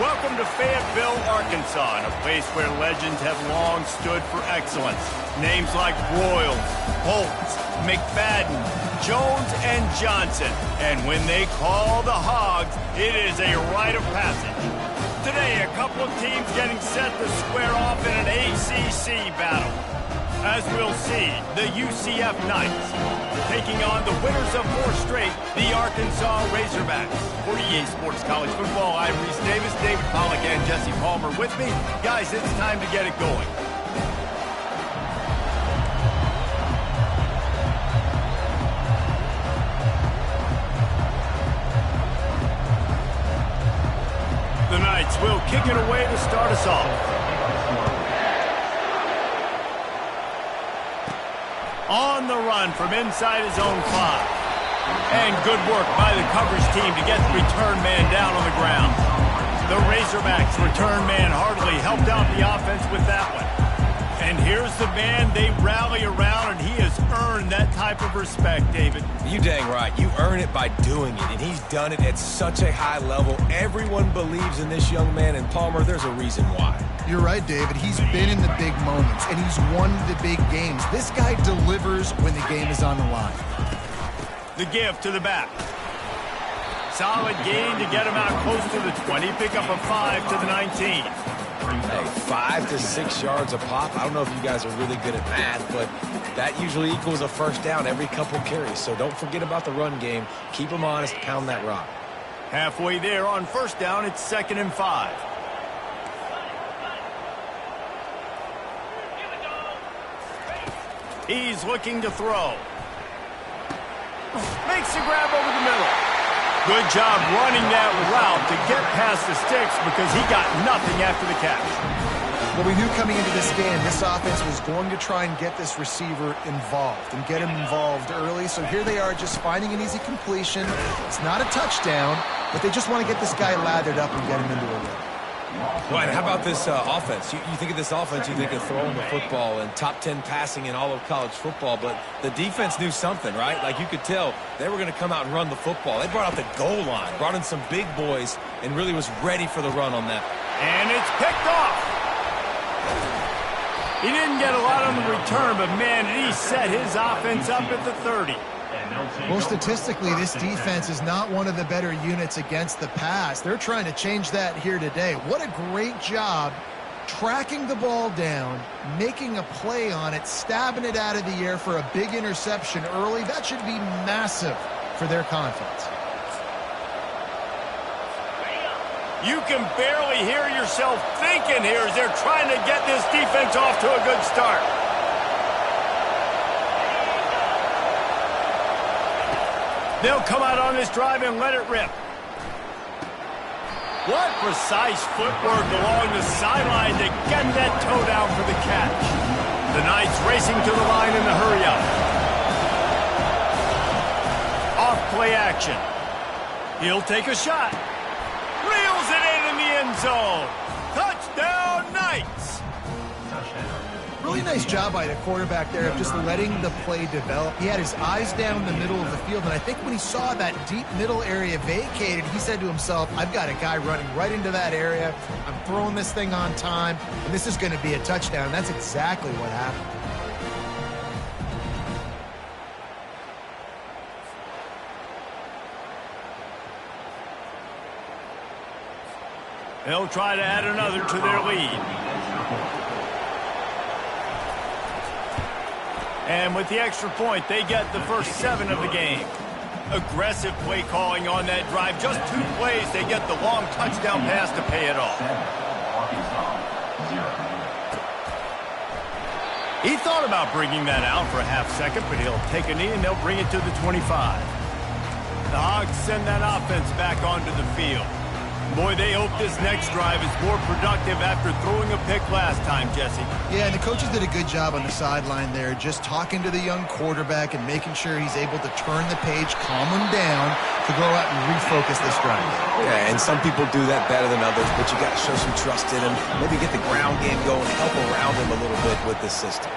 Welcome to Fayetteville, Arkansas, a place where legends have long stood for excellence. Names like Broyles, Holtz, McFadden, Jones, and Johnson. And when they call the Hogs, it is a rite of passage. Today, a couple of teams getting set to square off in an ACC battle. As we'll see, the UCF Knights taking on the winners of 4 straight, the Arkansas Razorbacks. For EA Sports College Football, I'm Reese Davis, David Pollack, and Jesse Palmer with me. Guys, it's time to get it going. The Knights will kick it away to start us off. On the run from inside his own 5. And good work by the coverage team to get the return man down on the ground. The Razorbacks return man hardly helped out the offense with that one. And here's the man they rally around, and he has earned that type of respect, David. You dang right. You earn it by doing it, and he's done it at such a high level. Everyone believes in this young man, and Palmer, there's a reason why. You're right, David. He's been in the big moments, and he's won the big games. This guy delivers when the game is on the line. The give to the back. Solid gain to get him out close to the 20. Pick up a 5 to the 19. Hey, 5 to 6 yards a pop. I don't know if you guys are really good at math, but that usually equals a first down every couple carries. So don't forget about the run game. Keep them honest. Pound that rock. Halfway there on first down, it's 2nd and 5. He's looking to throw. Makes the grab over the middle. Good job running that route to get past the sticks because he got nothing after the catch. Well, we knew coming into this game, this offense was going to try and get this receiver involved and get him involved early. So here they are just finding an easy completion. It's not a touchdown, but they just want to get this guy lathered up and get him into a rhythm. Right, how about this offense? You think of this offense, you think of throwing the football and top 10 passing in all of college football, but the defense knew something, right? Like you could tell they were going to come out and run the football. They brought out the goal line, brought in some big boys, and really was ready for the run on that. And it's picked off. He didn't get a lot on the return, but man, he set his offense up at the 30. Well, statistically, this defense is not one of the better units against the pass. They're trying to change that here today. What a great job tracking the ball down, making a play on it, stabbing it out of the air for a big interception early. That should be massive for their confidence. You can barely hear yourself thinking here as they're trying to get this defense off to a good start. They'll come out on this drive and let it rip. What precise footwork along the sideline to get that toe down for the catch. The Knights racing to the line in the hurry-up. Off-play action. He'll take a shot. Reels it in the end zone. Touchdown, Knights! Really nice job by the quarterback there of just letting the play develop. He had his eyes down the middle of the field, and I think when he saw that deep middle area vacated, he said to himself, I've got a guy running right into that area. I'm throwing this thing on time, and this is going to be a touchdown. That's exactly what happened. They'll try to add another to their lead. And with the extra point, they get the first 7 of the game. Aggressive play calling on that drive. Just 2 plays, they get the long touchdown pass to pay it off. He thought about bringing that out for a half second, but he'll take a knee and they'll bring it to the 25. The Hogs send that offense back onto the field. Boy, they hope this next drive is more productive after throwing a pick last time, Jesse. Yeah, and the coaches did a good job on the sideline there, just talking to the young quarterback and making sure he's able to turn the page, calm him down to go out and refocus this drive. Yeah, and some people do that better than others, but you got to show some trust in him. Maybe get the ground game going, help around him a little bit with this system.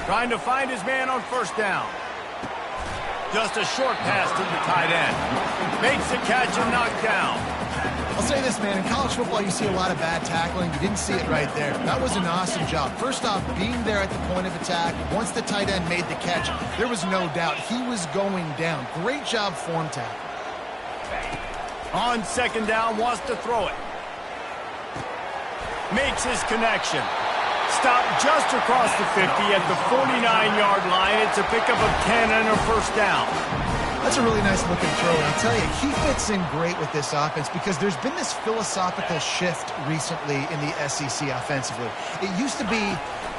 Trying to find his man on first down. Just a short pass to the tight end. Makes the catch and knocked down. I'll say this, man. In college football, you see a lot of bad tackling. You didn't see it right there. That was an awesome job. First off, being there at the point of attack. Once the tight end made the catch, there was no doubt he was going down. Great job form tackle. On second down, wants to throw it. Makes his connection. Stopped just across the 50 at the 49-yard line. It's a pickup of 10 and a first down. That's a really nice looking throw, and I'll tell you, he fits in great with this offense because there's been this philosophical shift recently in the SEC offensively. It used to be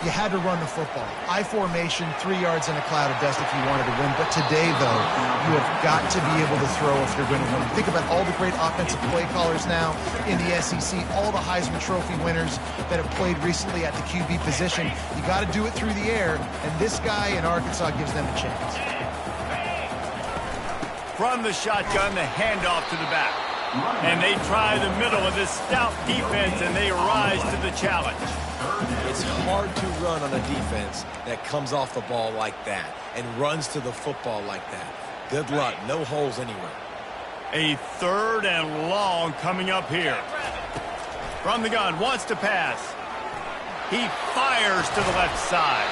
you had to run the football. I formation, 3 yards in a cloud of dust if you wanted to win. But today, though, you have got to be able to throw if you're going to win. Think about all the great offensive play callers now in the SEC, all the Heisman Trophy winners that have played recently at the QB position. You got to do it through the air, and this guy in Arkansas gives them a chance. From the shotgun, the handoff to the back. And they try the middle of this stout defense, and they rise to the challenge. It's hard to run on a defense that comes off the ball like that and runs to the football like that. Good luck. No holes anywhere. A third and long coming up here. From the gun, wants to pass. He fires to the left side.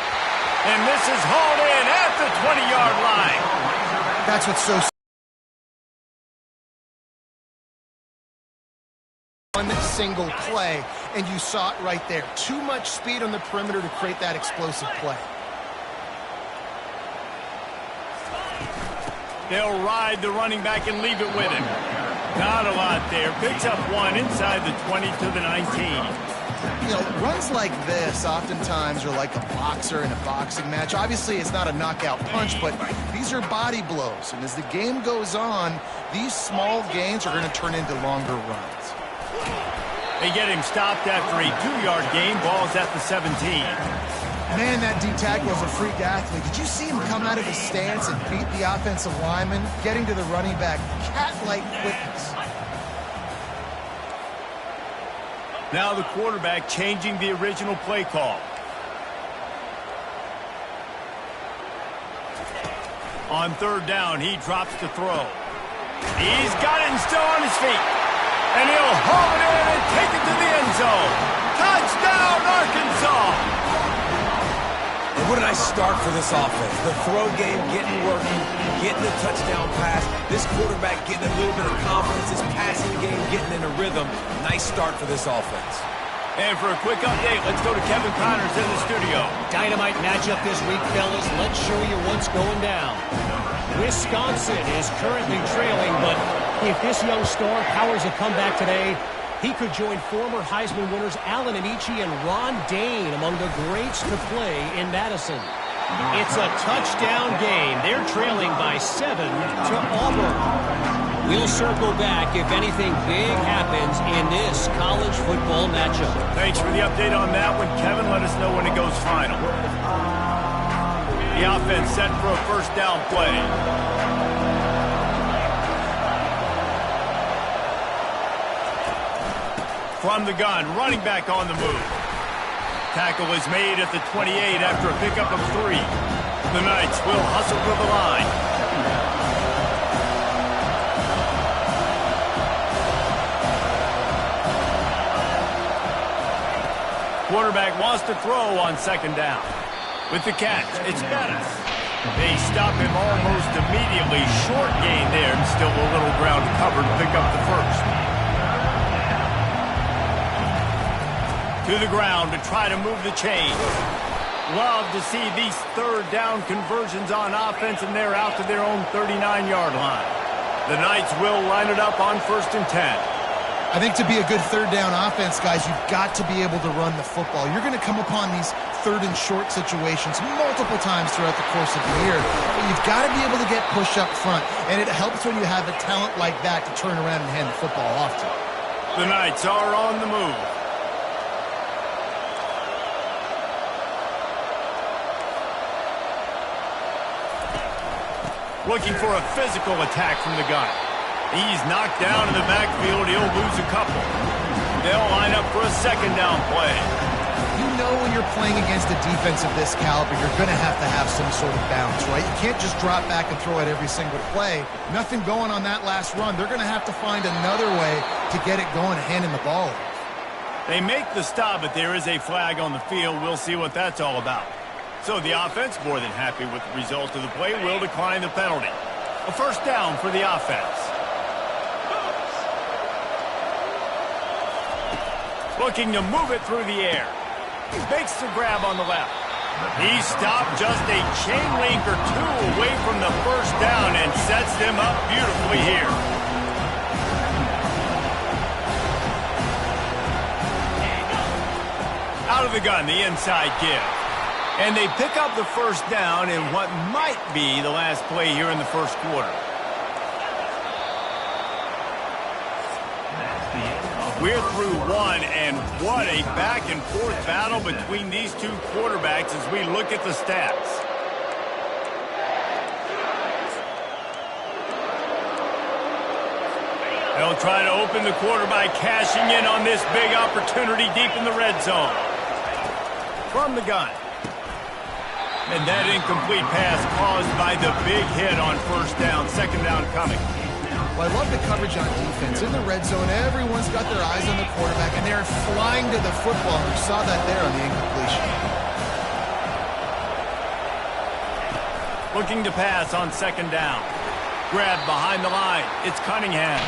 And this is hauled in at the 20-yard line. That's what's so one single play, and you saw it right there. Too much speed on the perimeter to create that explosive play. They'll ride the running back and leave it with him. Not a lot there. Picks up one inside the 20 to the 19. You know, runs like this oftentimes are like a boxer in a boxing match. Obviously, it's not a knockout punch, but these are body blows. And as the game goes on, these small gains are going to turn into longer runs. They get him stopped after a 2-yard gain. Ball's at the 17. Man, that D tackle is a freak athlete. Did you see him come out of his stance and beat the offensive lineman, getting to the running back? Cat-like quickness. Now the quarterback changing the original play call. On third down, he drops to throw. He's got it and still on his feet. And he'll haul it in and take it to the end zone. Touchdown, Arkansas! And what a nice start for this offense. The throw game getting working, getting the touchdown pass. This quarterback getting a little bit of confidence. This passing game getting in a rhythm. Nice start for this offense. And for a quick update, let's go to Kevin Connors in the studio. Dynamite matchup this week, fellas. Let's show you what's going down. Wisconsin is currently trailing, but if this young star powers a comeback today, he could join former Heisman winners Allen Amici and Ron Dane among the greats to play in Madison. It's a touchdown game. They're trailing by 7 to Auburn. We'll circle back if anything big happens in this college football matchup. Thanks for the update on that one, Kevin. Let us know when it goes final. The offense set for a first down play. From the gun, running back on the move. Tackle is made at the 28 after a pickup of 3. The Knights will hustle to the line. Quarterback wants to throw on second down. With the catch, it's Bettis. They stop him almost immediately. Short gain there, and still a little ground covered to pick up the first. To the ground to try to move the chain. Love to see these third down conversions on offense, and they're out to their own 39-yard line. The Knights will line it up on 1st and 10. I think to be a good third down offense, guys, you've got to be able to run the football. You're going to come upon these third and short situations multiple times throughout the course of the year. But you've got to be able to get push up front, and it helps when you have a talent like that to turn around and hand the football off to. The Knights are on the move. Looking for a physical attack from the gun. He's knocked down in the backfield. He'll lose a couple. They'll line up for a second down play. You know when you're playing against a defense of this caliber, you're going to have some sort of bounce, right? You can't just drop back and throw it every single play. Nothing going on that last run. They're going to have to find another way to get it going and handing the ball off. They make the stop, but there is a flag on the field. We'll see what that's all about. So the offense, more than happy with the result of the play, will decline the penalty. A first down for the offense. Looking to move it through the air. Makes the grab on the left. He stopped just a chain link or two away from the first down and sets them up beautifully here. Out of the gun, the inside give. And they pick up the first down in what might be the last play here in the first quarter. We're through one, and what a back-and-forth battle between these two quarterbacks as we look at the stats. They'll try to open the quarter by cashing in on this big opportunity deep in the red zone. From the gun. And that incomplete pass caused by the big hit on first down. Second down coming. Well, I love the coverage on defense. In the red zone, everyone's got their eyes on the quarterback, and they're flying to the football. We saw that there on the incompletion. Looking to pass on second down. Grab behind the line. It's Cunningham.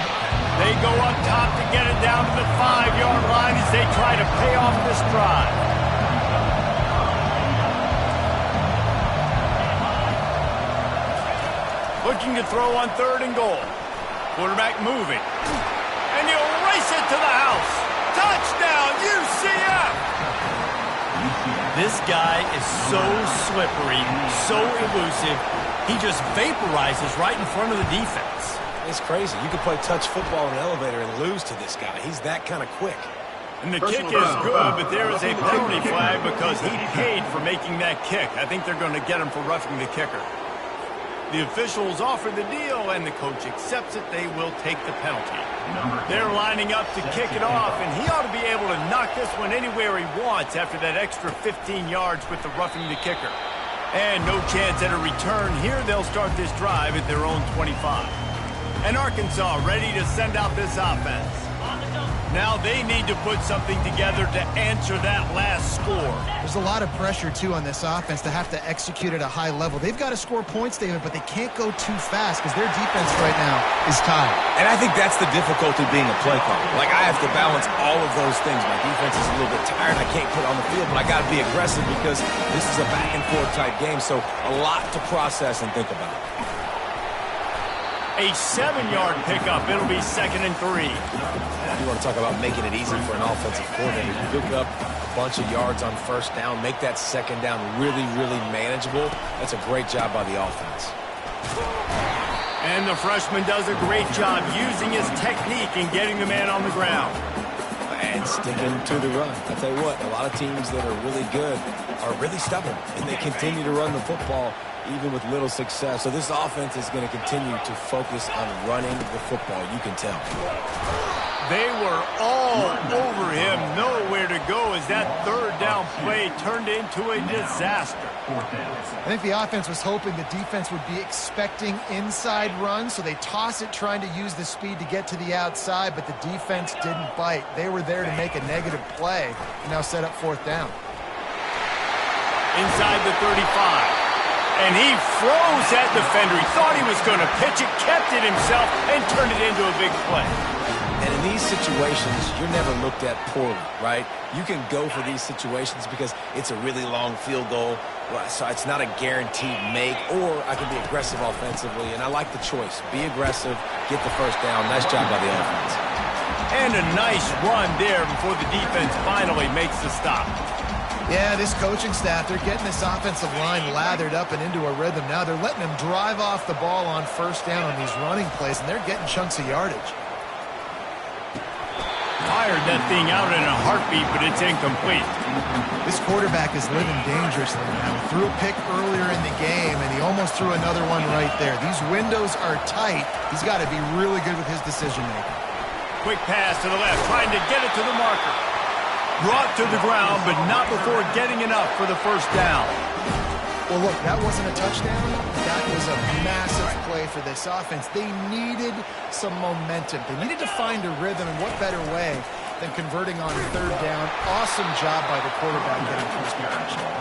They go up top to get it down to the 5-yard line as they try to pay off this drive. Looking to throw on third and goal. Quarterback moving. And he'll race it to the house. Touchdown, UCF! This guy is so slippery, so elusive. He just vaporizes right in front of the defense. It's crazy. You could play touch football in an elevator and lose to this guy. He's that kind of quick. And the kick is good, but there is a penalty flag because he paid for making that kick. I think they're going to get him for roughing the kicker. The officials offer the deal, and the coach accepts it. They will take the penalty. They're lining up to kick it off, and he ought to be able to knock this one anywhere he wants after that extra 15 yards with the roughing the kicker. And no chance at a return here. They'll start this drive at their own 25. And Arkansas ready to send out this offense. Now they need to put something together to answer that last score. There's a lot of pressure, too, on this offense to have to execute at a high level. They've got to score points, David, but they can't go too fast because their defense right now is tired. And I think that's the difficulty being a play caller. Like, I have to balance all of those things. My defense is a little bit tired. I can't put it on the field, but I got to be aggressive because this is a back-and-forth type game, so a lot to process and think about. A 7-yard pickup. It'll be 2nd and 3. You want to talk about making it easy for an offensive coordinator. You pick up a bunch of yards on first down, make that second down really, really manageable. That's a great job by the offense. And the freshman does a great job using his technique and getting the man on the ground. And sticking to the run. I'll tell you what, a lot of teams that are really good are really stubborn, and they continue to run the football even with little success. So this offense is going to continue to focus on running the football. You can tell. They were all over him, nowhere to go as that third down play turned into a disaster. I think the offense was hoping the defense would be expecting inside runs, so they toss it trying to use the speed to get to the outside, but the defense didn't bite. They were there to make a negative play and now set up fourth down. Inside the 35. And he froze that defender. He thought he was going to pitch it, kept it himself, and turned it into a big play. And in these situations, you're never looked at poorly, right? You can go for these situations because it's a really long field goal, so it's not a guaranteed make, or I can be aggressive offensively, and I like the choice. Be aggressive, get the first down. Nice job by the offense. And a nice run there before the defense finally makes the stop. Yeah, this coaching staff, they're getting this offensive line lathered up and into a rhythm. Now they're letting them drive off the ball on first down on these running plays, and they're getting chunks of yardage. Fired that thing out in a heartbeat, but it's incomplete. This quarterback is living dangerously now. He threw a pick earlier in the game, and he almost threw another one right there. These windows are tight. He's got to be really good with his decision-making. Quick pass to the left, trying to get it to the marker. Brought to the ground, but not before getting enough for the first down. Well, look, that wasn't a touchdown. That was a massive play for this offense. They needed some momentum. They needed to find a rhythm, and what better way than converting on third down. Awesome job by the quarterback getting first touchdown.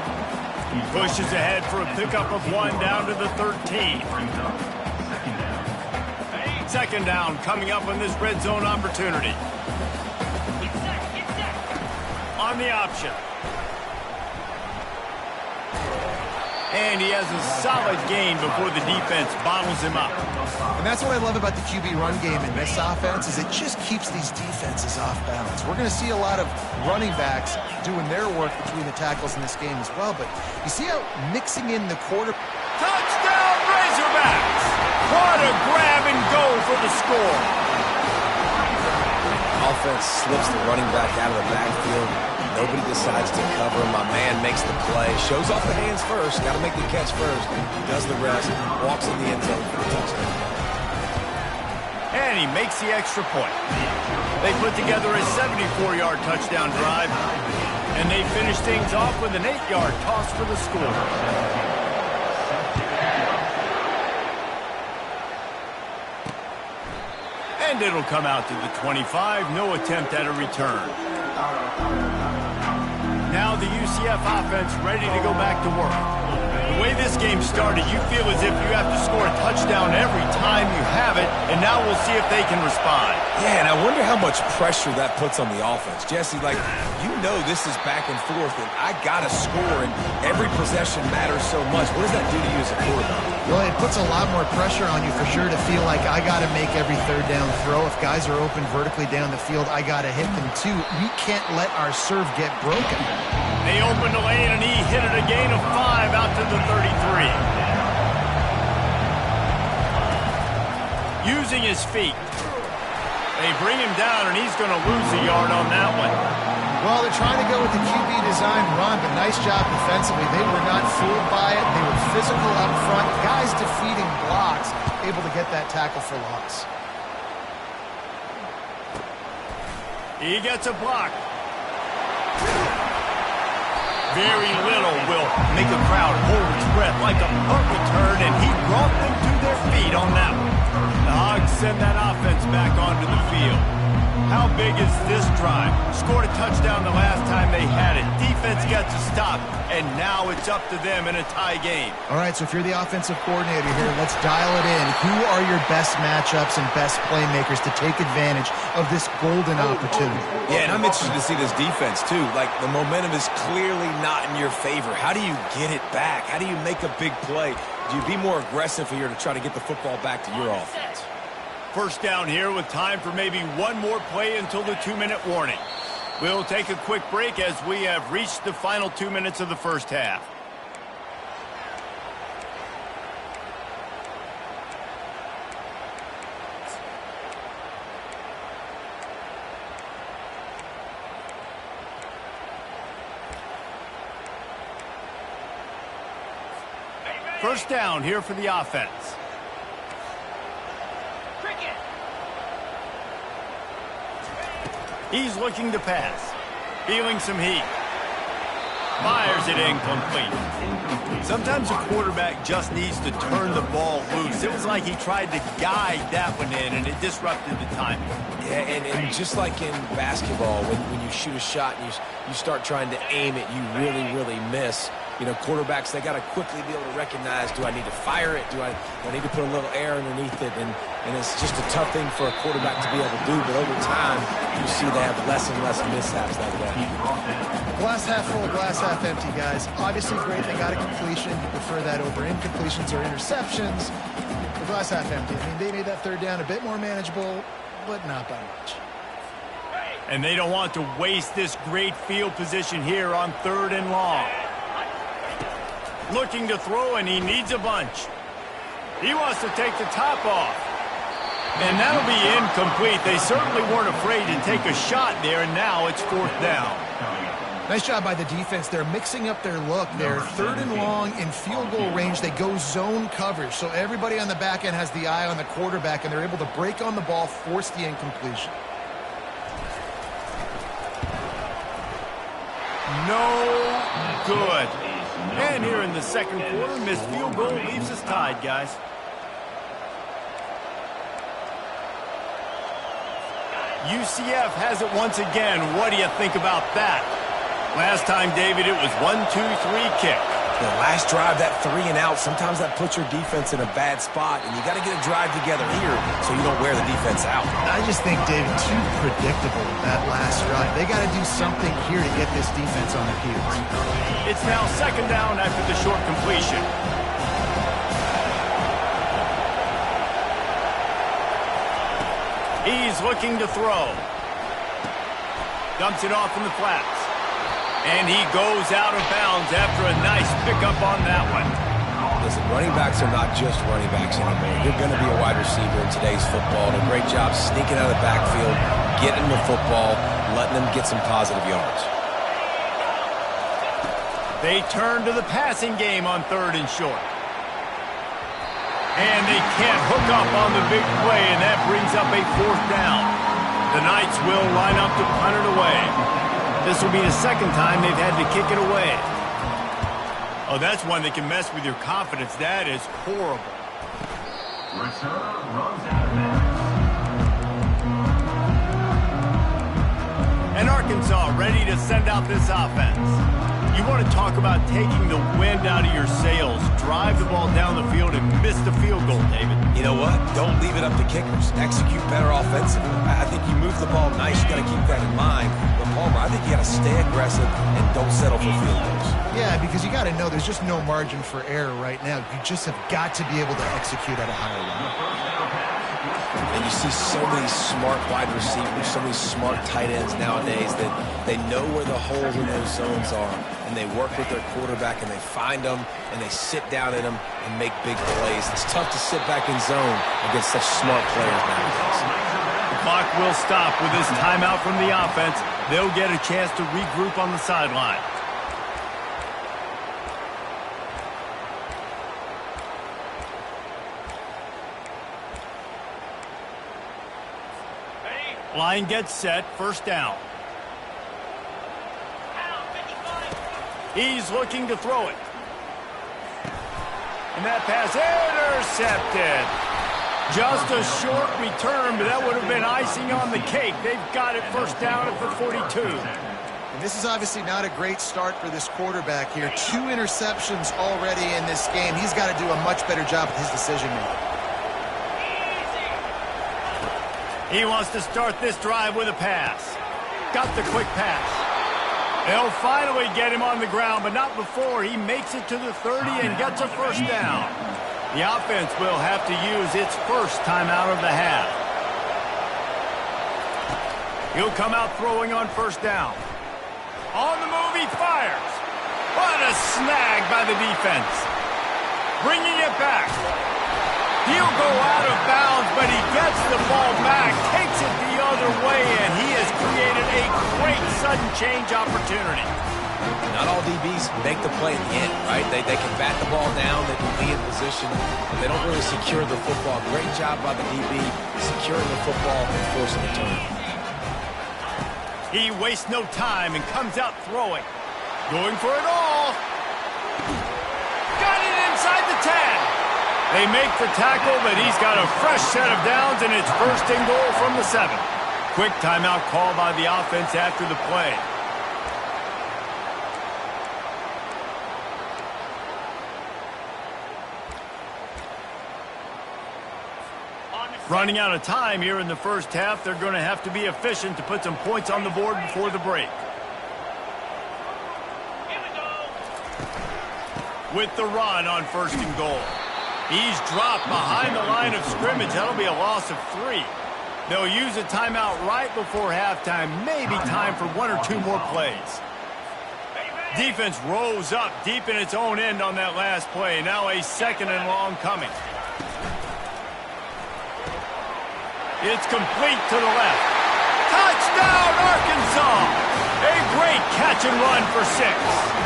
He pushes ahead for a pickup of 1 down to the 13. Second down coming up on this red zone opportunity. On the option. And he has a solid gain before the defense bottles him up. And that's what I love about the QB run game in this offense is it just keeps these defenses off balance. We're going to see a lot of running backs doing their work between the tackles in this game as well. But you see how mixing in the quarter... Touchdown Razorbacks! What a grab and go for the score. Offense slips the running back out of the backfield. Nobody decides to cover him. My man makes the play. Shows off the hands first. Got to make the catch first. Does the rest. Walks in the end zone for the touchdown. And he makes the extra point. They put together a 74-yard touchdown drive. And they finish things off with an 8-yard toss for the score. And it'll come out to the 25. No attempt at a return. Now the UCF offense ready to go back to work. The way this game started, you feel as if you have to score a touchdown every time you have it, and now we'll see if they can respond. Yeah, and I wonder how much pressure that puts on the offense. Jesse, like, you know this is back and forth, and I got to score, and every possession matters so much. What does that do to you as a quarterback? Well, it puts a lot more pressure on you for sure to feel like I got to make every third down throw. If guys are open vertically down the field, I got to hit them too. We can't let our serve get broken. They open the lane, and he hit it a gain of 5 out to the 33. Using his feet. They bring him down, and he's going to lose a yard on that one. Well, they're trying to go with the QB design run, but nice job defensively. They were not fooled by it. They were physical up front. Guys defeating blocks, able to get that tackle for loss. He gets a block. Very little will make a crowd hold its breath like a punt return, and he brought them to their feet on that one. The Hogs send that offense back onto the field. How big is this drive? Scored a touchdown the last time they had it. Defense gets a stop, and now it's up to them in a tie game. All right, so if you're the offensive coordinator here, let's dial it in. Who are your best matchups and best playmakers to take advantage of this golden opportunity? Yeah, and I'm interested to see this defense, too. Like, the momentum is clearly not in your favor. How do you get it back? How do you make a big play? Do you be more aggressive here to try to get the football back to your offense? First down here with time for maybe one more play until the 2-minute warning. We'll take a quick break as we have reached the final 2 minutes of the first half. First down here for the offense. He's looking to pass. Feeling some heat. Fires it incomplete. Sometimes a quarterback just needs to turn the ball loose. It was like he tried to guide that one in, and it disrupted the timing. Yeah, and just like in basketball, when you shoot a shot and you start trying to aim it, you really, really miss. You know, quarterbacks, they got to quickly be able to recognize, do I need to fire it? Do I need to put a little air underneath it? And it's just a tough thing for a quarterback to be able to do. But over time, you see they have less and less mishaps like that. Glass half full, glass half empty, guys. Obviously great they got a completion. You prefer that over incompletions or interceptions. The glass half empty. I mean, they made that third down a bit more manageable, but not by much. And they don't want to waste this great field position here on 3rd and long. Looking to throw, and he needs a bunch. He wants to take the top off. And that'll be incomplete. They certainly weren't afraid to take a shot there, and now it's 4th down. Nice job by the defense. They're mixing up their look. They're 3rd and long in field goal range. They go zone coverage. So everybody on the back end has the eye on the quarterback, and they're able to break on the ball, force the incompletion. No good. And here in the second quarter, missed field goal leaves us tied, guys. UCF has it once again. What do you think about that? Last time, David, it was 1-2-3 kick. The last drive, that 3 and out, sometimes that puts your defense in a bad spot, and you got to get a drive together here so you don't wear the defense out. I just think, David, too predictable that last drive. They got to do something here to get this defense on their heels. It's now second down after the short completion. He's looking to throw. Dumps it off in the flats. And he goes out of bounds after a nice pickup on that one. Listen, running backs are not just running backs anymore. You're going to be a wide receiver in today's football. And a great job sneaking out of the backfield, getting the football, letting them get some positive yards. They turn to the passing game on third and short. And they can't hook up on the big play, and that brings up a fourth down. The Knights will line up to punt it away. This will be the second time they've had to kick it away. Oh, that's one that can mess with your confidence. That is horrible. And Arkansas ready to send out this offense. You want to talk about taking the wind out of your sails. Drive the ball down the field and miss the field goal, David. You know what? Don't leave it up to kickers. Execute better offensively. I think you move the ball nice. You got to keep that in mind. But Palmer, I think you got to stay aggressive and don't settle for field goals. Yeah, because you got to know there's just no margin for error right now. You just have got to be able to execute at a higher level. And you see so many smart wide receivers, so many smart tight ends nowadays that they know where the holes in those zones are, and they work with their quarterback, and they find them, and they sit down in them and make big plays. It's tough to sit back in zone against such smart players nowadays. The clock will stop with this timeout from the offense. They'll get a chance to regroup on the sideline. Line gets set, first down. He's looking to throw it. And that pass intercepted. Just a short return, but that would have been icing on the cake. They've got it first down at the 42. And this is obviously not a great start for this quarterback here. 2 interceptions already in this game. He's got to do a much better job with his decision-making. He wants to start this drive with a pass. Got the quick pass. They'll finally get him on the ground, but not before he makes it to the 30 and gets a first down. The offense will have to use its first timeout of the half. He'll come out throwing on first down. On the move, he fires. What a snag by the defense. Bringing it back. He'll go out of bounds, but he gets the ball back, takes it the other way, and he has created a great sudden change opportunity. Not all DBs make the play in the end, right? They can bat the ball down, they can be in position, but they don't really secure the football. Great job by the DB securing the football and forcing the turnover. He wastes no time and comes out throwing. Going for it all. Got it inside the 10. They make the tackle, but he's got a fresh set of downs, and it's first and goal from the 7. Quick timeout call by the offense after the play. Running out of time here in the first half. They're going to have to be efficient to put some points on the board before the break. With the run on first and goal. He's dropped behind the line of scrimmage. That'll be a loss of 3. They'll use a timeout right before halftime. Maybe time for 1 or 2 more plays. Defense rose up deep in its own end on that last play. Now a second and long coming. It's complete to the left. Touchdown, Arkansas! A great catch and run for 6.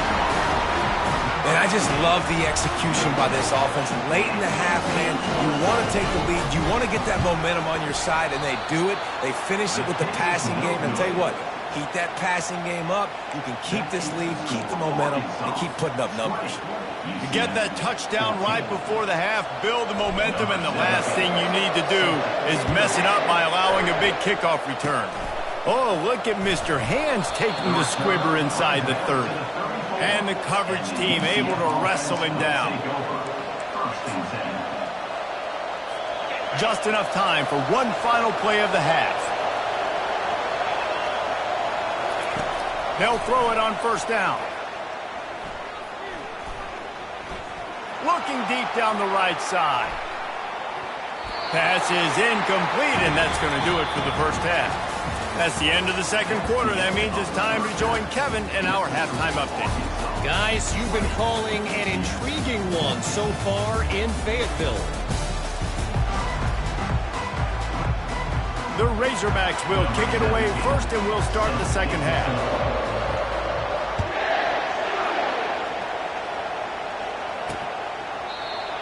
And I just love the execution by this offense. Late in the half, man, you want to take the lead. You want to get that momentum on your side, and they do it. They finish it with the passing game. And tell you what, Keep that passing game up. You can keep this lead, keep the momentum, and keep putting up numbers. You get that touchdown right before the half, build the momentum, and the last thing you need to do is mess it up by allowing a big kickoff return. Oh, look at Mr. Hands taking the squibber inside the 30. And the coverage team able to wrestle him down. Just enough time for one final play of the half. They'll throw it on first down. Looking deep down the right side. Pass is incomplete, and that's going to do it for the first half. That's the end of the second quarter. That means it's time to join Kevin in our halftime update. Guys, you've been calling an intriguing one so far in Fayetteville. The Razorbacks will kick it away first, and we'll start the second half.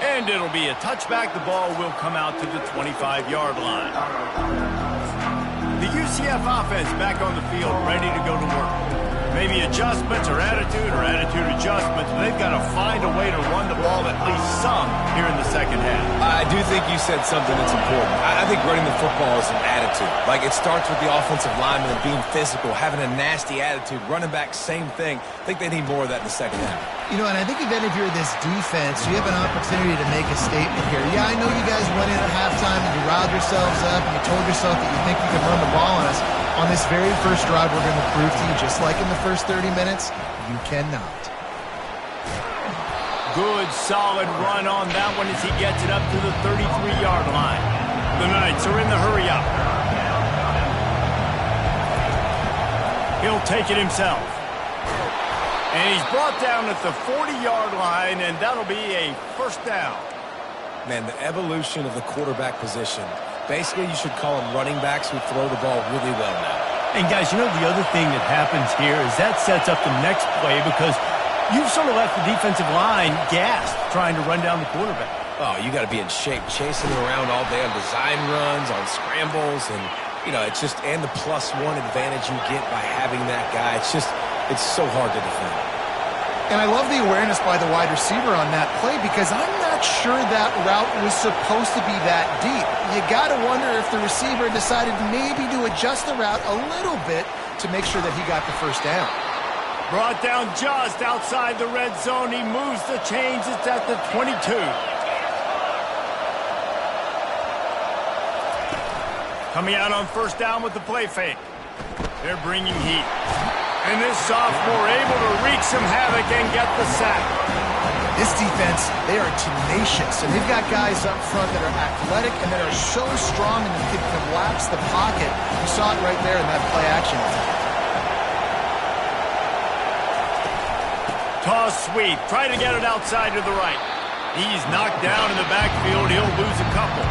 And it'll be a touchback. The ball will come out to the 25-yard line. The UCF offense back on the field, ready to go to work. Maybe adjustments or attitude adjustments, but they've got to find a way to run the ball at least some here in the second half. I do think you said something that's important. I think running the football is an attitude. Like, it starts with the offensive lineman being physical, having a nasty attitude. Running back, same thing. I think they need more of that in the second half. You know, and I think even if you're this defense, you have an opportunity to make a statement here. Yeah, I know you guys went in at halftime and you riled yourselves up and you told yourself that you think you can run the ball on us. On this very first drive, we're going to prove to you, just like in the first 30 minutes, you cannot. Good, solid run on that one as he gets it up to the 33-yard line. The Knights are in the hurry-up. He'll take it himself. And he's brought down at the 40-yard line, and that'll be a first down. Man, the evolution of the quarterback position. Basically, you should call them running backs who throw the ball really well now. And, guys, you know the other thing that happens here is that sets up the next play because you've sort of left the defensive line gassed trying to run down the quarterback. Oh, you got to be in shape, chasing him around all day on design runs, on scrambles, and, you know, it's just, and the +1 advantage you get by having that guy. It's just, it's so hard to defend. And I love the awareness by the wide receiver on that play because I'm not sure that route was supposed to be that deep. You got to wonder if the receiver decided maybe to adjust the route a little bit to make sure that he got the first down. Brought down just outside the red zone. He moves the chains. It's at the 22. Coming out on first down with the play fake. They're bringing heat. And this sophomore able to wreak some havoc and get the sack. This defense, they are tenacious, and they've got guys up front that are athletic and that are so strong and can collapse the pocket. You saw it right there in that play action. Toss sweep. Try to get it outside to the right. He's knocked down in the backfield. He'll lose a couple.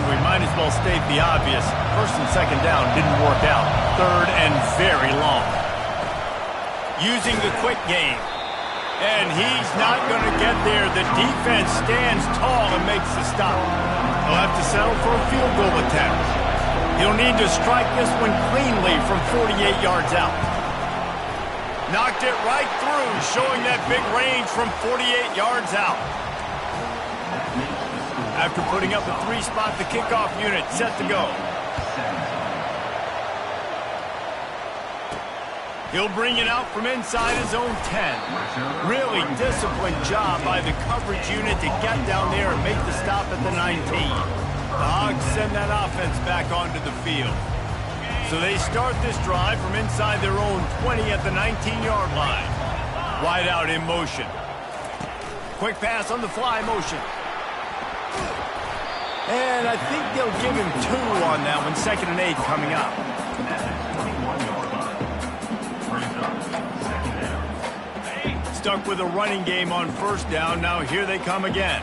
We might as well state the obvious. First and second down didn't work out. Third and very long. Using the quick game. And he's not going to get there. The defense stands tall and makes the stop. He'll have to settle for a field goal attempt. He'll need to strike this one cleanly from 48 yards out. Knocked it right through, showing that big range from 48 yards out. After putting up a 3-spot, the kickoff unit set to go. He'll bring it out from inside his own 10. Really disciplined job by the coverage unit to get down there and make the stop at the 19. The Hogs send that offense back onto the field. So they start this drive from inside their own 20 at the 19-yard line. Wide out in motion. Quick pass on the fly motion. And I think they'll give him 2 on that one. 2nd and 8 coming up. Stuck with a running game on first down. Now here they come again.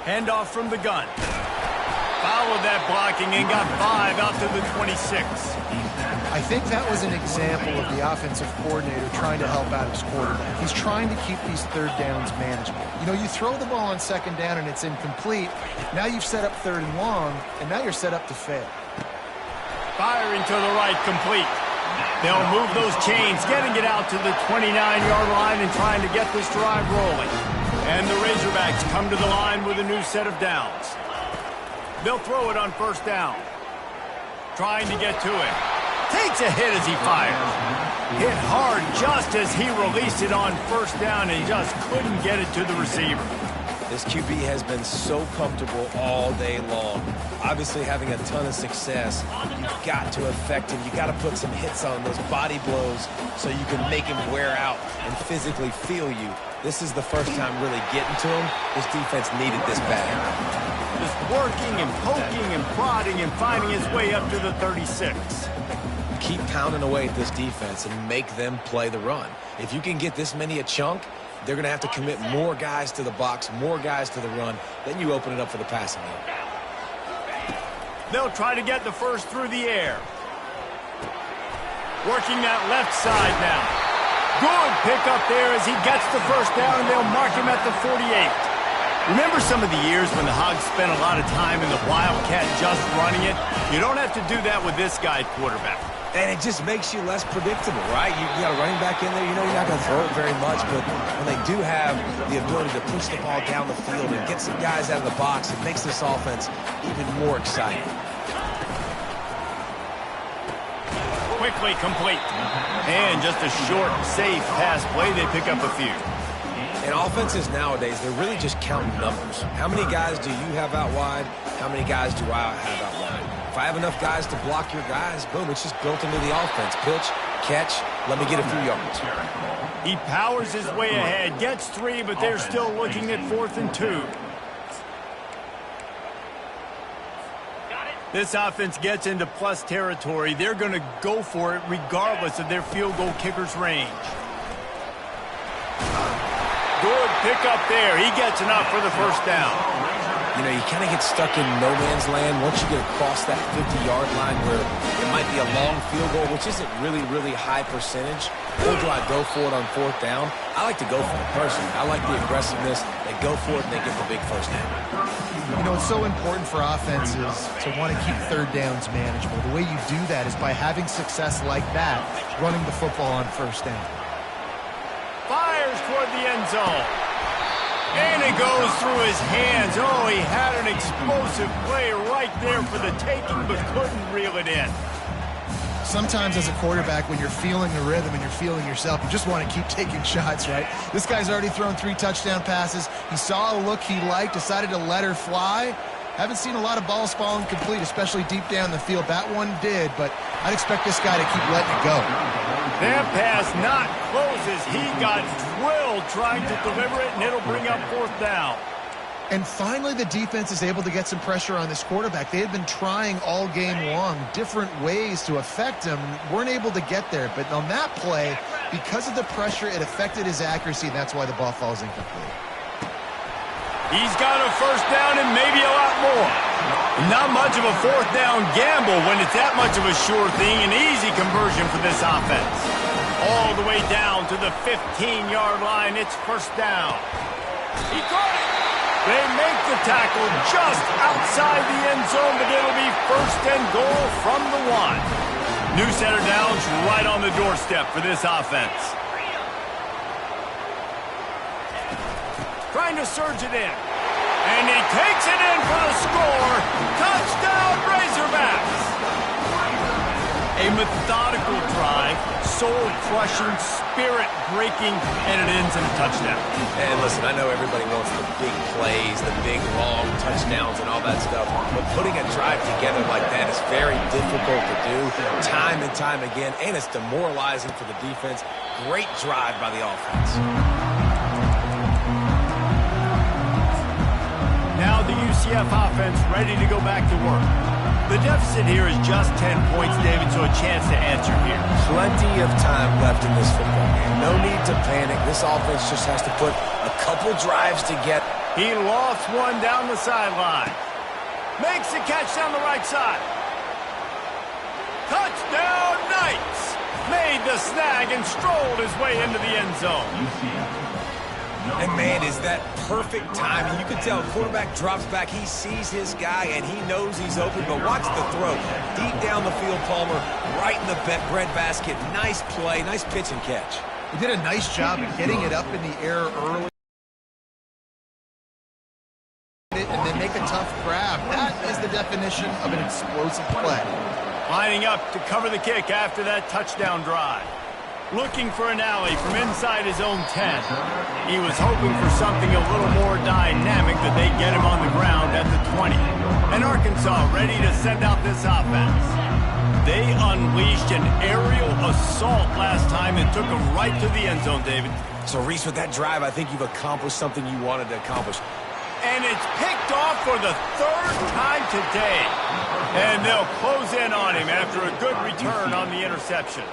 Handoff from the gun. Followed that blocking and got 5 out to the 26. I I think that was an example of the offensive coordinator trying to help out his quarterback. He's trying to keep these third downs manageable. You know, you throw the ball on second down and it's incomplete. Now you've set up third and long, and now you're set up to fail. Firing to the right, complete. They'll move those chains, getting it out to the 29-yard line and trying to get this drive rolling. And the Razorbacks come to the line with a new set of downs. They'll throw it on first down. Trying to get to it. Takes a hit as he fires. Hit hard just as he released it on first down, and he just couldn't get it to the receiver. This QB has been so comfortable all day long. Obviously having a ton of success. You've got to affect him. You've got to put some hits on those body blows so you can make him wear out and physically feel you. This is the first time really getting to him. This defense needed this bad. Just working and poking and prodding and finding his way up to the 36. Keep pounding away at this defense and make them play the run. If you can get this many a chunk, they're going to have to commit more guys to the box, more guys to the run. Then you open it up for the passing game. They'll try to get the first through the air. Working that left side now. Good pick up there as he gets the first down, and they'll mark him at the 48. Remember some of the years when the Hogs spent a lot of time in the Wildcat just running it? You don't have to do that with this guy quarterback. And it just makes you less predictable, right? You got a running back in there. You know you're not going to throw it very much, but when they do have the ability to push the ball down the field and get some guys out of the box, it makes this offense even more exciting. Quickly complete. And just a short, safe pass play. They pick up a few. And offenses nowadays, they're really just counting numbers. How many guys do you have out wide? How many guys do I have out wide? If I have enough guys to block your guys, boom, it's just built into the offense. Pitch, catch, let me get a few yards. He powers his way ahead, gets 3, but they're still looking at 4th and 2. This offense gets into plus territory. They're going to go for it regardless of their field goal kicker's range. Good pick up there. He gets enough for the first down. You know, you kind of get stuck in no man's land once you get across that 50-yard line where it might be a long field goal, which isn't really high percentage. Or do I go for it on 4th down? I like to go for it personally. I like the aggressiveness. They go for it and they get the big first down. You know, it's so important for offenses to want to keep third downs manageable. The way you do that is by having success like that, running the football on first down. Fires toward the end zone. And it goes through his hands. Oh, he had an explosive play right there for the taking, but couldn't reel it in. Sometimes as a quarterback, when you're feeling the rhythm and you're feeling yourself, you just want to keep taking shots, right? This guy's already thrown 3 touchdown passes. He saw a look he liked, decided to let her fly. Haven't seen a lot of balls falling complete, especially deep down the field. That one did, but I'd expect this guy to keep letting it go. That pass not closes. He got drilled trying to deliver it, and it'll bring up 4th down. And finally, the defense is able to get some pressure on this quarterback. They had been trying all game long different ways to affect him, weren't able to get there. But on that play, because of the pressure, it affected his accuracy, and that's why the ball falls incomplete. He's got a first down and maybe a lot more. Not much of a 4th down gamble when it's that much of a sure thing. An easy conversion for this offense. All the way down to the 15-yard line. It's first down. He caught it. They make the tackle just outside the end zone, but it'll be 1st and goal from the 1. New set of downs right on the doorstep for this offense. Trying to surge it in. And he takes it in for the score. Touchdown, Razorbacks. A methodical drive, soul-crushing, spirit-breaking, and it ends in a touchdown. And listen, I know everybody wants the big plays, the big, long touchdowns and all that stuff, but putting a drive together like that is very difficult to do time and time again, and it's demoralizing for the defense. Great drive by the offense. Now the UCF offense ready to go back to work. The deficit here is just 10 points, David, so a chance to answer here. Plenty of time left in this football game. No need to panic. This offense just has to put a couple drives together. He lost one down the sideline. Makes the catch down the right side. Touchdown, Knight! a snag and strolled his way into the end zone. And, man, is that perfect timing. You can tell quarterback drops back. He sees his guy, and he knows he's open. But watch the throw. Deep down the field, Palmer, right in the breadbasket. Nice play, nice pitch and catch. He did a nice job of getting it up in the air early and then make a tough grab. That is the definition of an explosive play. Lining up to cover the kick after that touchdown drive. Looking for an alley from inside his own 10. He was hoping for something a little more dynamic that they'd get him on the ground at the 20. And Arkansas ready to send out this offense. They unleashed an aerial assault last time and took him right to the end zone, David. So, Reese, with that drive, I think you've accomplished something you wanted to accomplish. And it's picked off for the third time today. And they'll close in on him after a good return on the interception.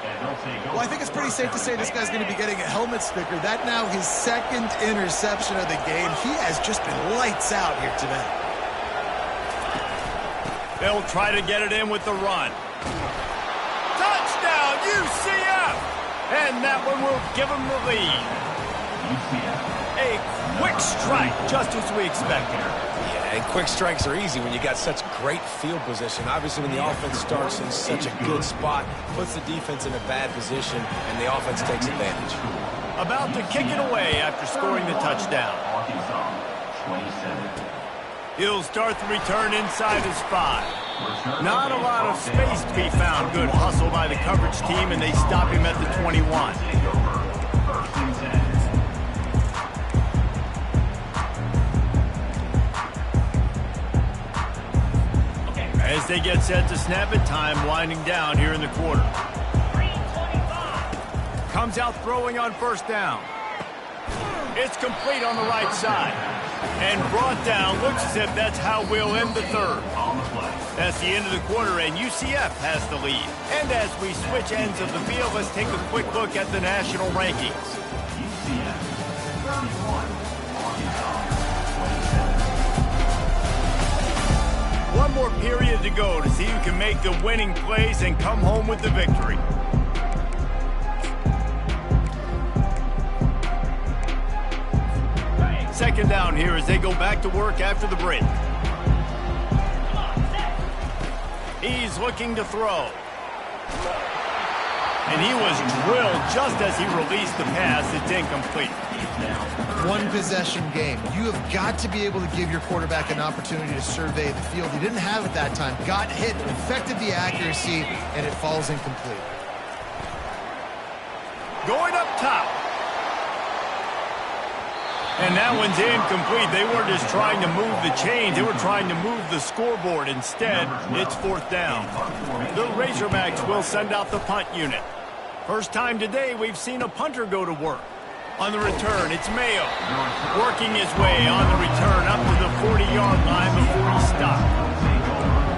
Well, I think it's pretty safe to say this guy's going to be getting a helmet sticker. That now his second interception of the game. He has just been lights out here today. They'll try to get it in with the run. Touchdown, UCF! And that one will give them the lead. A quick strike, just as we expected. Yeah, and quick strikes are easy when you got such great field position. Obviously, when the offense starts in such a good spot, puts the defense in a bad position, and the offense takes advantage. About to kick it away after scoring the touchdown. He'll start the return inside his 5. Not a lot of space to be found. Good hustle by the coverage team, and they stop him at the 21. As they get set to snap it, time winding down here in the quarter. Comes out throwing on first down. It's complete on the right side. And brought down. Looks as if that's how we'll end the third. That's the end of the quarter, and UCF has the lead. And as we switch ends of the field, let's take a quick look at the national rankings. One more period to go to see who can make the winning plays and come home with the victory. Second down here as they go back to work after the break. He's looking to throw. And he was drilled just as he released the pass. It's incomplete. One possession game. You have got to be able to give your quarterback an opportunity to survey the field. He didn't have it that time. Got hit, affected the accuracy, and it falls incomplete. Going up top. And that one's incomplete. They weren't just trying to move the chains. They were trying to move the scoreboard. Instead, it's fourth down. The Razorbacks will send out the punt unit. First time today we've seen a punter go to work. On the return, it's Mayo. Working his way on the return up to the 40-yard line before he stopped.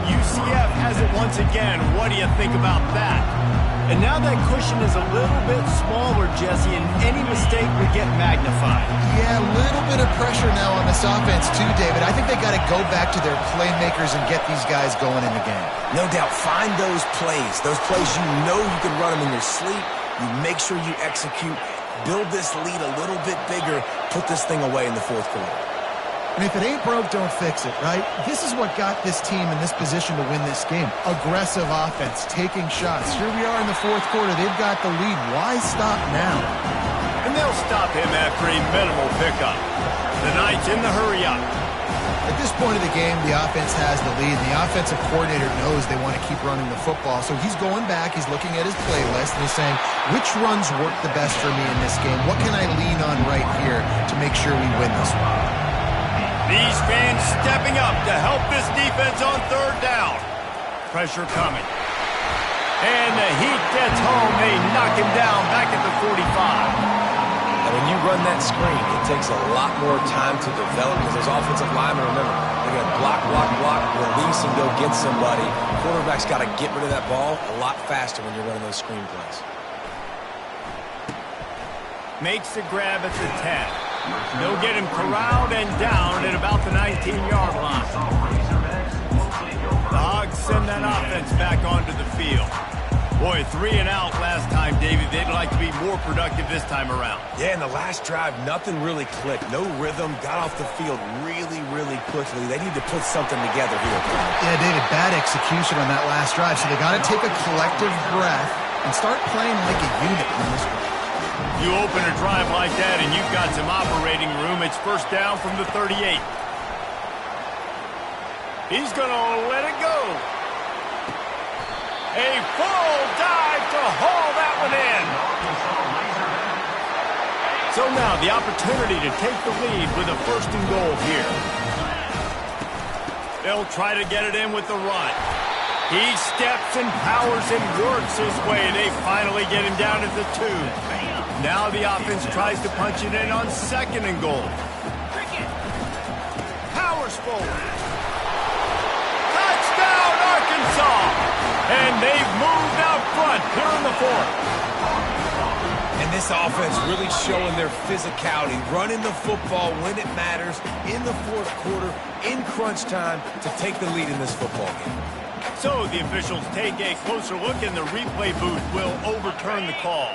UCF has it once again. What do you think about that? And now that cushion is a little bit smaller, Jesse, and any mistake would get magnified. Yeah, a little bit of pressure now on this offense too, David. I think they got to go back to their playmakers and get these guys going in the game. No doubt. Find those plays you know you can run them in your sleep. You make sure you execute. Build this lead a little bit bigger. Put this thing away in the fourth quarter. And if it ain't broke, don't fix it, right? This is what got this team in this position to win this game. Aggressive offense, taking shots. Here we are in the fourth quarter. They've got the lead. Why stop now? And they'll stop him after a minimal pickup. The Knights in the hurry-up. At this point of the game, the offense has the lead. The offensive coordinator knows they want to keep running the football. So he's going back, he's looking at his playlist, and he's saying, which runs work the best for me in this game? What can I lean on right here to make sure we win this one? These fans stepping up to help this defense on third down. Pressure coming. And the heat gets home. They knock him down back at the 45. And when you run that screen, it takes a lot more time to develop because those offensive linemen, remember, they're going to block, release, and go get somebody. Quarterback's got to get rid of that ball a lot faster when you're running those screen plays. Makes the grab at the 10. They'll get him corralled and down at about the 19-yard line. The Hogs send that offense back onto the field. Boy, 3 and out last time, David. They'd like to be more productive this time around. Yeah, in the last drive, nothing really clicked. No rhythm, got off the field really, really quickly. They need to put something together here. Yeah, David, bad execution on that last drive. So they got to take a collective breath and start playing like a unit in this one. You open a drive like that and you've got some operating room. It's first down from the 38. He's going to let it go. A full dive to haul that one in. So now the opportunity to take the lead with a first and goal here. They'll try to get it in with the run. He steps and powers and works his way. They finally get him down at the 2. Now the offense tries to punch it in on second and goal. Powers forward. Touchdown, Arkansas! And they've moved out front here in the 4th. And this offense really showing their physicality, running the football when it matters, in the 4th quarter, in crunch time, to take the lead in this football game. So the officials take a closer look, and the replay booth will overturn the call.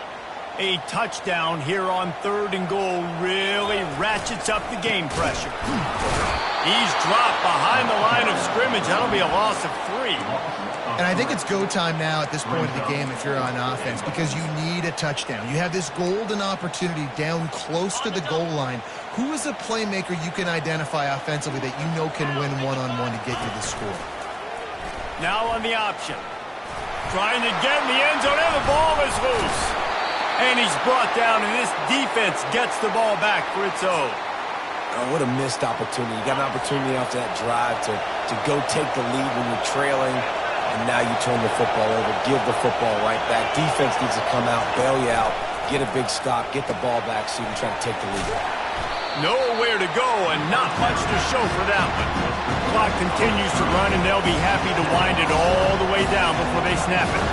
A touchdown here on 3rd and goal really ratchets up the game pressure. He's dropped behind the line of scrimmage. That'll be a loss of 3. And I think it's go time now at this point of the game if you're on offense, because you need a touchdown. You have this golden opportunity down close to the goal line. Who is a playmaker you can identify offensively that you know can win one-on-one to get you the score? Now on the option. Trying to get in the end zone, and the ball is loose. And he's brought down, and this defense gets the ball back for its own. Oh, what a missed opportunity. You got an opportunity after that drive to go take the lead when you're trailing, and now you turn the football over, give the football right back. Defense needs to come out, bail you out, get a big stop, get the ball back so you can try to take the lead. Nowhere to go and not much to show for that one. Clock continues to run, and they'll be happy to wind it all the way down before they snap it.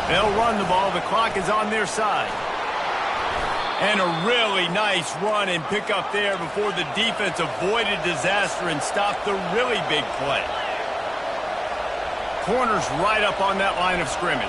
They'll run the ball. The clock is on their side. And a really nice run and pick up there before the defense avoided disaster and stopped the really big play. Corner's right up on that line of scrimmage.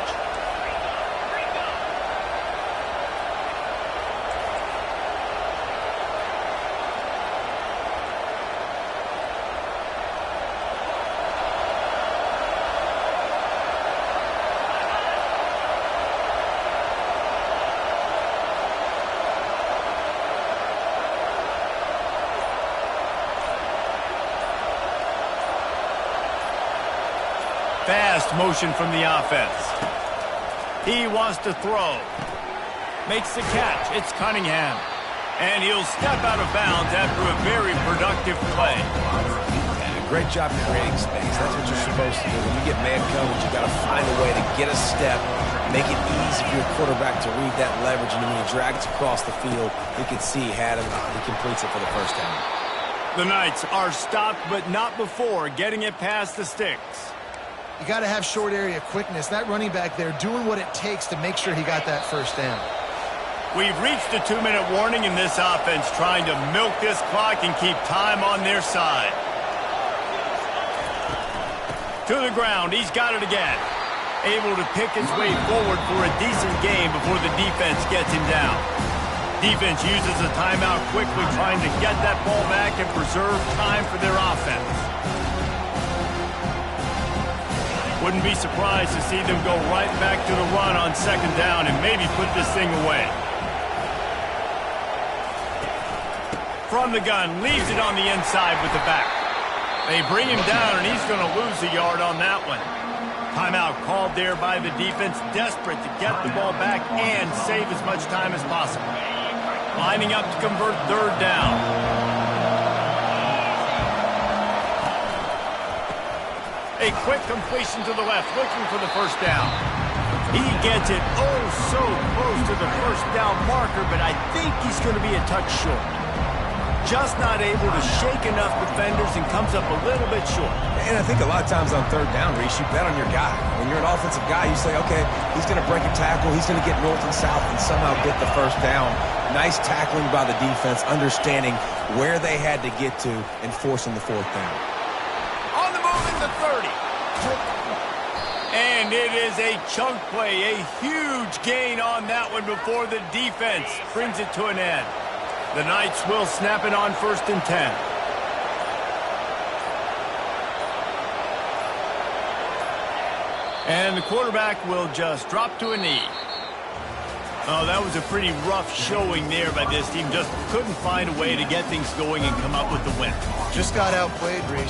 Fast motion from the offense. He wants to throw. Makes the catch. It's Cunningham. And he'll step out of bounds after a very productive play. Yeah, great job creating space. That's what you're supposed to do. When you get man coverage, you got to find a way to get a step, make it easy for your quarterback to read that leverage, and then when he drags across the field, you can see he had him. He completes it for the first down. The Knights are stopped, but not before getting it past the sticks. You got to have short area quickness. That running back there doing what it takes to make sure he got that first down. We've reached the 2-minute warning in this offense, trying to milk this clock and keep time on their side. To the ground. He's got it again. Able to pick his way forward for a decent game before the defense gets him down. Defense uses a timeout quickly, trying to get that ball back and preserve time for their offense. Wouldn't be surprised to see them go right back to the run on second down and maybe put this thing away. From the gun, leaves it on the inside with the back. They bring him down, and he's going to lose a yard on that one. Timeout called there by the defense, desperate to get the ball back and save as much time as possible. Lining up to convert third down. A quick completion to the left, looking for the first down. He gets it oh so close to the first down marker, but I think he's going to be a touch short. Just not able to shake enough defenders and comes up a little bit short. And I think a lot of times on third down, Reese, you bet on your guy. When you're an offensive guy, you say, okay, he's going to break a tackle, he's going to get north and south and somehow get the first down. Nice tackling by the defense, understanding where they had to get to and forcing the fourth down. On the move, 30. And it is a chunk play, a huge gain on that one before the defense brings it to an end. The Knights will snap it on 1st and 10. And the quarterback will just drop to a knee. Oh, that was a pretty rough showing there by this team. Just couldn't find a way to get things going and come up with the win. Just got outplayed, Reese.